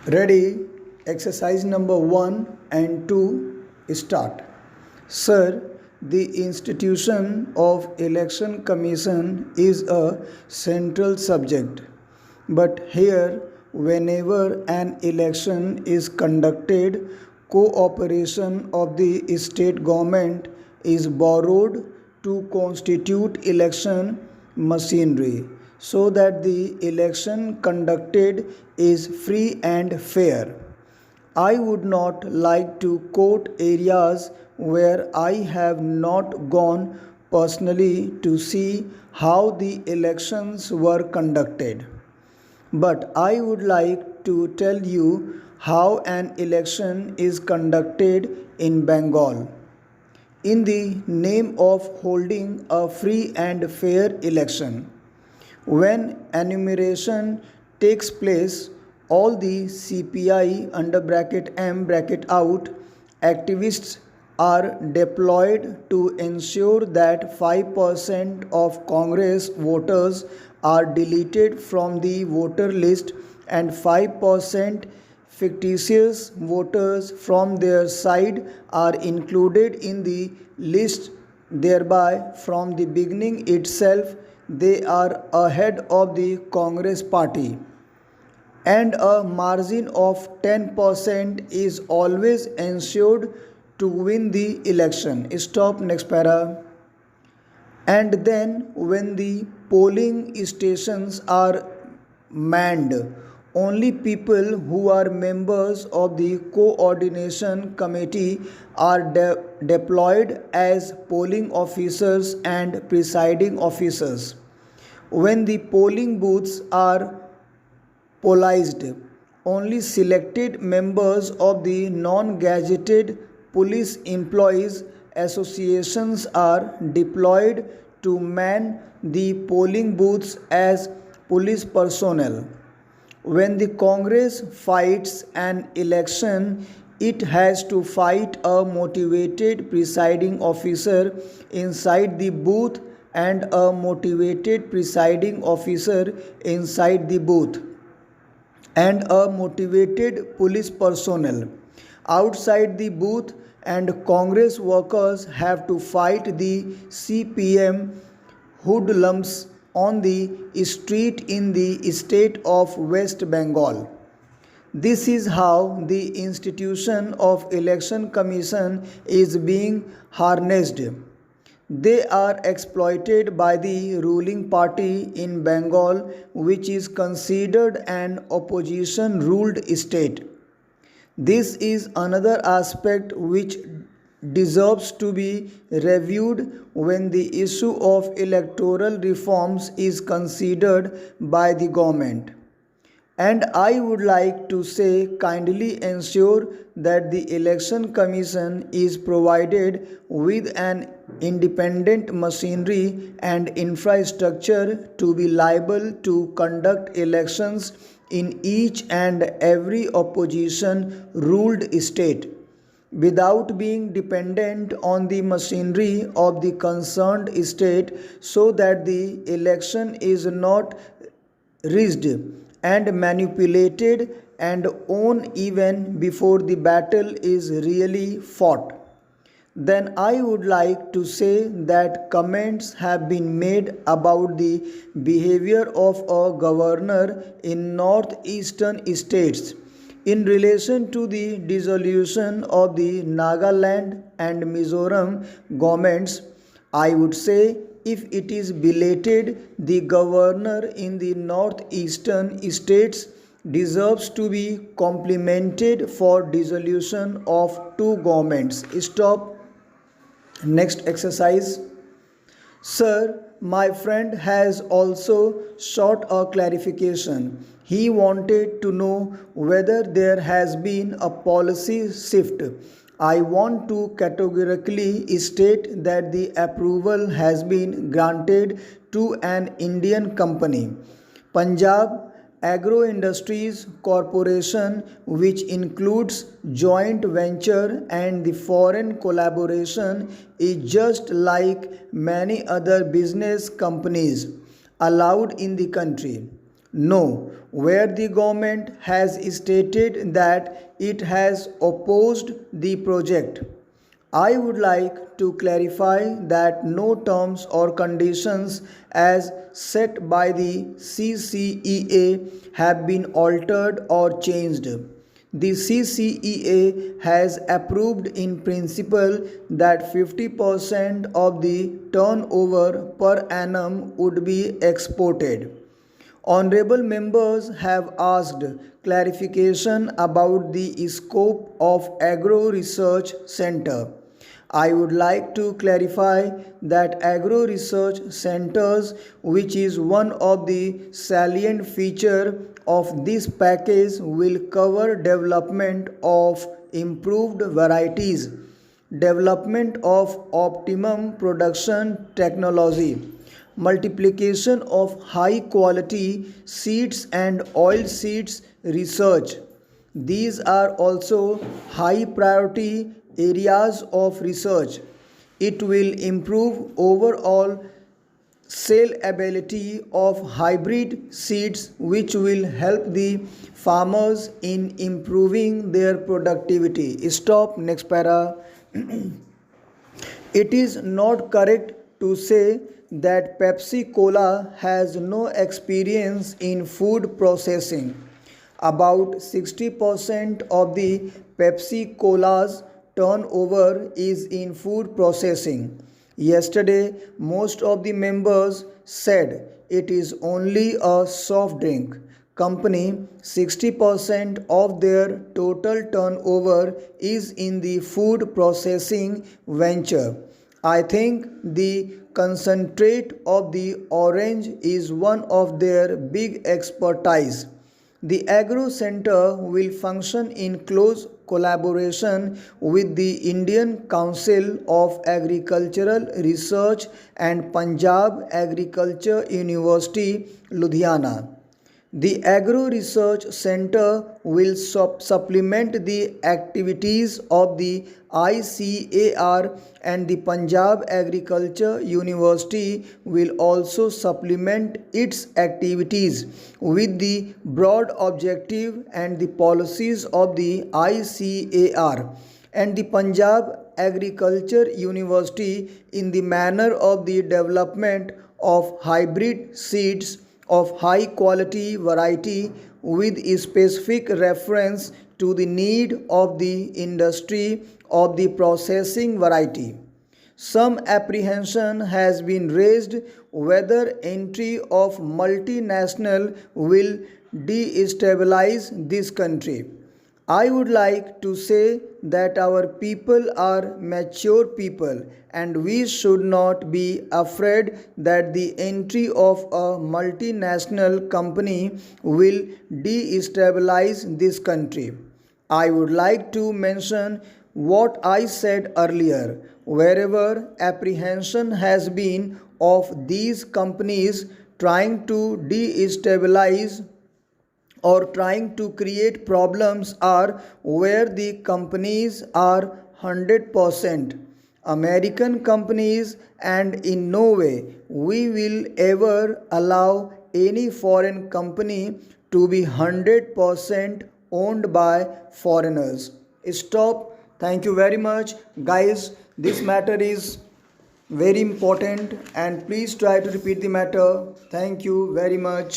Ready? Exercise number 1 and 2 start. Sir, the institution of election commission is a central subject. But here, whenever an election is conducted, cooperation of the state government is borrowed to constitute election machinery so that the election conducted is free and fair. I would not like to quote areas where I have not gone personally to see how the elections were conducted. But I would like to tell you how an election is conducted in Bengal. In the name of holding a free and fair election, when enumeration takes place, all the CPI under bracket M bracket out activists are deployed to ensure that 5% of Congress voters are deleted from the voter list and 5% fictitious voters from their side are included in the list. Thereby, from the beginning itself, they are ahead of the Congress party, and a margin of 10% is always ensured to win the election. Stop, next para. And then, when the polling stations are manned, only people who are members of the coordination committee are deployed as polling officers and presiding officers. When the polling booths are policed, only selected members of the non-gazetted police employees associations are deployed to man the polling booths as police personnel. When the Congress fights an election, it has to fight a motivated presiding officer inside the booth and a motivated presiding officer inside the booth and a motivated police personnel outside the booth, and Congress workers have to fight the CPM hoodlums on the street in the state of West Bengal. This is how the institution of election commission is being harnessed. They are exploited by the ruling party in Bengal, which is considered an opposition ruled state. This is another aspect which deserves to be reviewed when the issue of electoral reforms is considered by the government. And I would like to say, kindly ensure that the election commission is provided with an independent machinery and infrastructure to be liable to conduct elections in each and every opposition ruled state without being dependent on the machinery of the concerned state, so that the election is not rigged and manipulated and won even before the battle is really fought. Then I would like to say that comments have been made about the behavior of a governor in northeastern states in relation to the dissolution of the Nagaland and Mizoram governments. I would say, if it is belated, the governor in the northeastern states deserves to be complimented for dissolution of two governments. Stop. Next exercise. Sir, my friend has also sought a clarification. He wanted to know whether there has been a policy shift. I want to categorically state that the approval has been granted to an Indian company, Punjab Agro Industries Corporation, which includes joint venture, and the foreign collaboration is just like many other business companies allowed in the country. No, where the government has stated that it has opposed the project. I would like to clarify that no terms or conditions as set by the CCEA have been altered or changed. The CCEA has approved in principle that 50% of the turnover per annum would be exported. Honorable members have asked clarification about the scope of Agro Research Center. I would like to clarify that Agro Research Centers, which is one of the salient feature of this package, will cover development of improved varieties, development of optimum production technology, multiplication of high quality seeds and oil seeds research. These are also high priority areas of research. It will improve overall salability of hybrid seeds, which will help the farmers in improving their productivity. Stop. Next para. It is not correct to say that Pepsi Cola has no experience in food processing. About 60% of the Pepsi Cola's turnover is in food processing. Yesterday, most of the members said it is only a soft drink company. 60% of their total turnover is in the food processing venture. I think the concentrate of the orange is one of their big expertise. The Agro Center will function in close collaboration with the Indian Council of Agricultural Research and Punjab Agriculture University, Ludhiana. The Agro Research Center will supplement the activities of the ICAR, and the Punjab Agriculture University will also supplement its activities with the broad objective and the policies of the ICAR and the Punjab Agriculture University in the manner of the development of hybrid seeds of high quality variety with specific reference to the need of the industry of the processing variety. Some apprehension has been raised whether entry of multinational will destabilize this country. I would like to say that our people are mature people and we should not be afraid that the entry of a multinational company will destabilize this country. I would like to mention what I said earlier. Wherever apprehension has been of these companies trying to destabilize or trying to create problems are where the companies are 100% American companies, and in no way we will ever allow any foreign company to be 100% owned by foreigners. Stop. Thank you very much, guys. This matter is very important and please try to repeat the matter. Thank you very much.